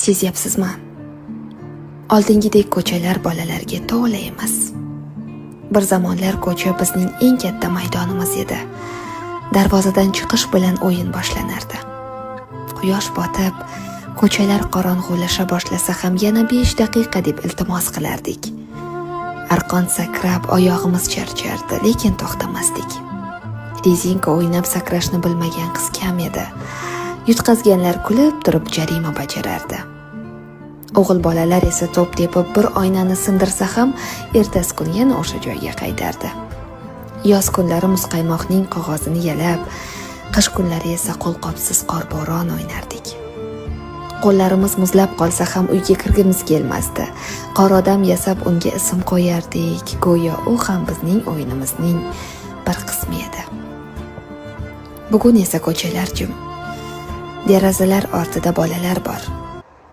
Sezyapsizmi? Oldingidek ko'chalar bolalarga to'la emas. Bir zamonlar ko'cha bizning eng katta maydonimiz edi. Darvozadan chiqish bilan o'yin boshlanardi. Quyosh botib, ko'chalar qorong'ulasha boshlasa ham yana 5 daqiqa deb iltimos qilardik. Arqon sakrab, oyog'imiz charchardi, lekin to'xtamasdik. Rezinka o'ynab sakrashni bilmagan qiz kam edi. Yutqazganlar kulib turib jarima bajarardi. O'g'il bolalar esa to'p tepib bir oynani sindirsa ham ertasi kuni yana o'sha joyga qaytardi. Yoz kunlari muzqaymoqning qog'ozini yalab, qish kunlari esa qo'lqopsiz qorbo'ron o'ynardik. Qo'llarimiz muzlab qolsa ham uyga kirgimiz kelmasdi. Qor odam yasab unga ism qo'yardik, go'yo u ham bizning o'yinimizning bir qismi edi. Bugun esa ko'chalar jim. Derazalar ortida bolalar bor.